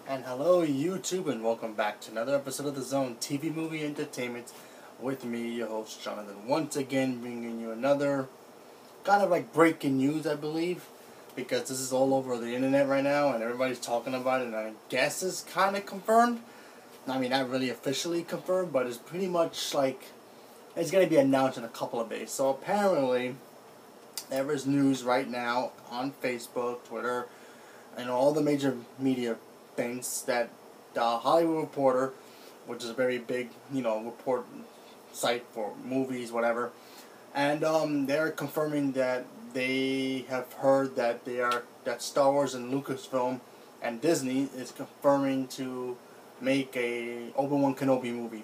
And hello YouTube, and welcome back to another episode of The Zone TV Movie Entertainment with me, your host Jonathan, once again bringing you another kind of like breaking news, I believe, because this is all over the internet right now and everybody's talking about it, and I guess it's kind of confirmed. I mean, not really officially confirmed, but it's pretty much like it's going to be announced in a couple of days. So apparently there is news right now on Facebook, Twitter, and all the major media things that the Hollywood Reporter, which is a very big, report site for movies, whatever, and they're confirming that they have heard that that Star Wars and Lucasfilm and Disney is confirming to make a Obi-Wan Kenobi movie.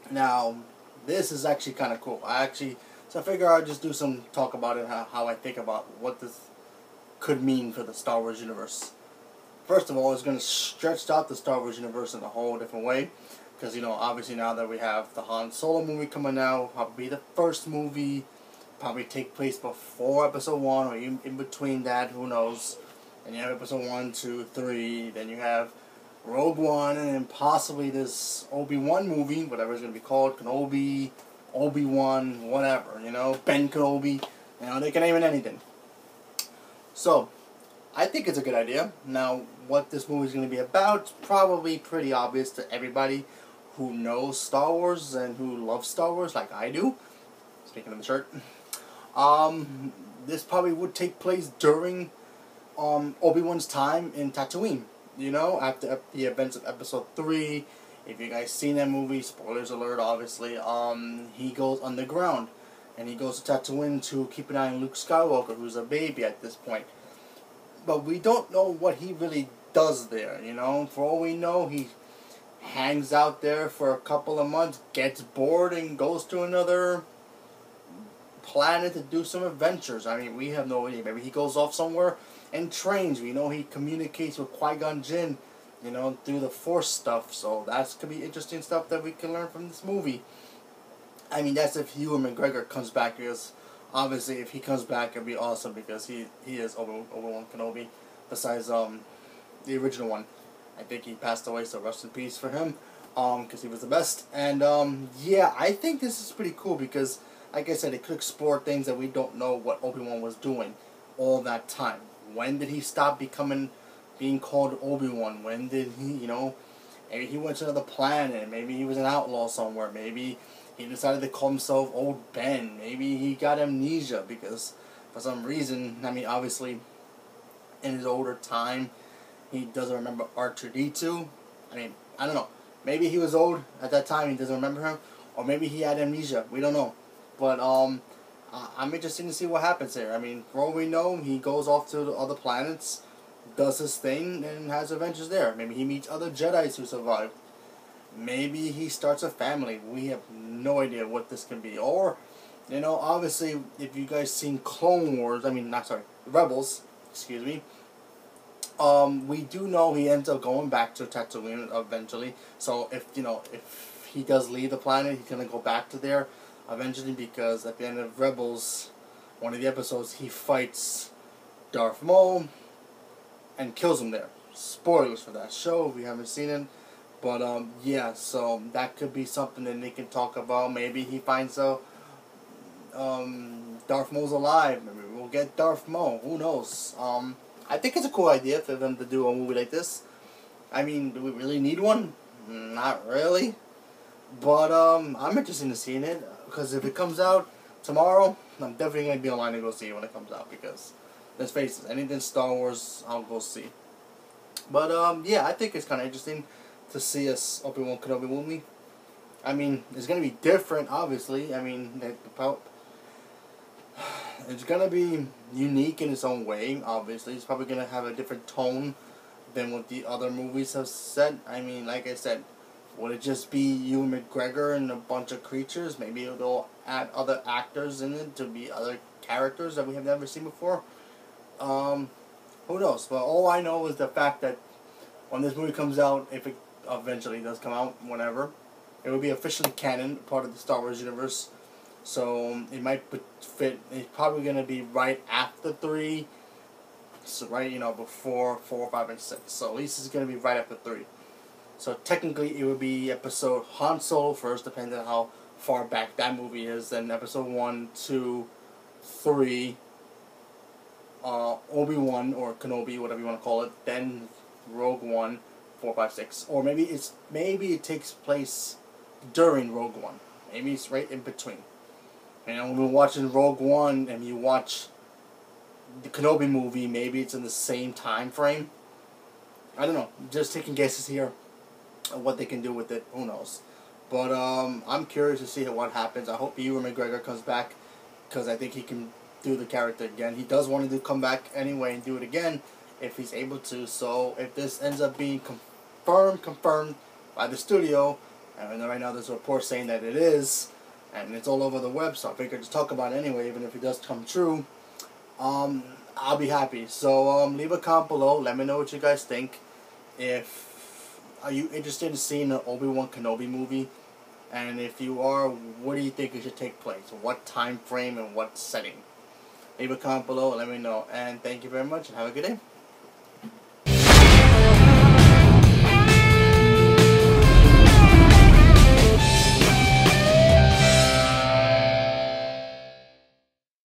Now, this is actually kind of cool. So I figure I'll just do some talk about it, how I think about what this could mean for the Star Wars universe. First of all, it's going to stretch out the Star Wars universe in a whole different way. Because, obviously now that we have the Han Solo movie coming out, probably the first movie, probably take place before Episode 1 or even in between that, who knows. And you have Episode 1, 2, 3, then you have Rogue One, and then possibly this Obi-Wan movie, whatever it's going to be called, Kenobi, Obi-Wan, whatever, Ben Kenobi, they can name it anything. So, I think it's a good idea. Now, what this movie is going to be about is probably pretty obvious to everybody who knows Star Wars and who loves Star Wars, like I do. Speaking of the shirt. This probably would take place during Obi-Wan's time in Tatooine. After the events of Episode 3. If you guys seen that movie, spoilers alert, obviously, he goes underground. And he goes to Tatooine to keep an eye on Luke Skywalker, who's a baby at this point. But we don't know what he really does there, For all we know, he hangs out there for a couple of months, gets bored, and goes to another planet to do some adventures. I mean, we have no idea. Maybe he goes off somewhere and trains. We know he communicates with Qui-Gon Jinn, through the Force stuff. So that could be interesting stuff that we can learn from this movie. I mean, that's if Ewan McGregor comes back, because obviously, if he comes back, it'd be awesome, because he is Obi-Wan Kenobi. Besides the original one, I think he passed away, so rest in peace for him, because he was the best. And yeah, I think this is pretty cool, because like I said, it could explore things that we don't know what Obi-Wan was doing all that time. When did he stop being called Obi-Wan? When did he, maybe he went to another planet, maybe he was an outlaw somewhere, maybe he decided to call himself Old Ben. Maybe he got amnesia because, for some reason, I mean, obviously, in his older time, he doesn't remember R2-D2. I mean, I don't know. Maybe he was old at that time, he doesn't remember him. Or maybe he had amnesia. We don't know. But, I'm interested to see what happens here. I mean, for all we know, he goes off to the other planets, does his thing, and has adventures there. Maybe he meets other Jedis who survived. Maybe he starts a family. We have no idea what this can be. Or, obviously, if you guys seen Clone Wars, Rebels, excuse me, we do know he ends up going back to Tatooine eventually. So, if he does leave the planet, he's going to go back to there eventually, because at the end of Rebels, one of the episodes, he fights Darth Maul and kills him there. Spoilers for that show if you haven't seen it. But, yeah, so that could be something that they can talk about. Maybe he finds out Darth Maul's alive. Maybe we'll get Darth Maul. Who knows? I think it's a cool idea for them to do a movie like this. I mean, do we really need one? Not really. But, I'm interested in seeing it. Because if it comes out tomorrow, I'm definitely going to be online to go see it when it comes out. Because, let's face it, anything Star Wars, I'll go see. But, yeah, I think it's kind of interesting to see us Obi-Wan Kenobi movie. I mean, it's going to be different, obviously. I mean, it's going to be unique in its own way, obviously. It's probably going to have a different tone than what the other movies have set. I mean, like I said, would it just be Ewan McGregor and a bunch of creatures? Maybe they'll add other actors in it to be other characters that we have never seen before. Who knows? But all I know is the fact that when this movie comes out, if it eventually does come out, whenever, it will be officially canon, part of the Star Wars universe. So it might fit. It's probably going to be right after 3, So right, before 4, 5, and 6. So at least it's gonna be right after 3. So technically, it would be episode Han Solo first, depending on how far back that movie is. Then episode 1, 2, 3, Obi-Wan or Kenobi, whatever you want to call it. Then Rogue One, 4, 5, 6. Or maybe it takes place during Rogue One. Maybe it's right in between. When we're watching Rogue One and you watch the Kenobi movie, maybe it's in the same time frame. I don't know. Just taking guesses here. What they can do with it, who knows? But I'm curious to see what happens. I hope Ewan McGregor comes back, because I think he can do the character again. He does want to come back anyway and do it again if he's able to. So if this ends up being confirmed by the studio, and right now there's a report saying that it is, and it's all over the web, so I figured to talk about it anyway, even if it does come true. I'll be happy. So leave a comment below. Let me know what you guys think. Are you interested in seeing an Obi-Wan Kenobi movie? And if you are, what do you think it should take place? What time frame and what setting? Leave a comment below and let me know. And thank you very much and have a good day.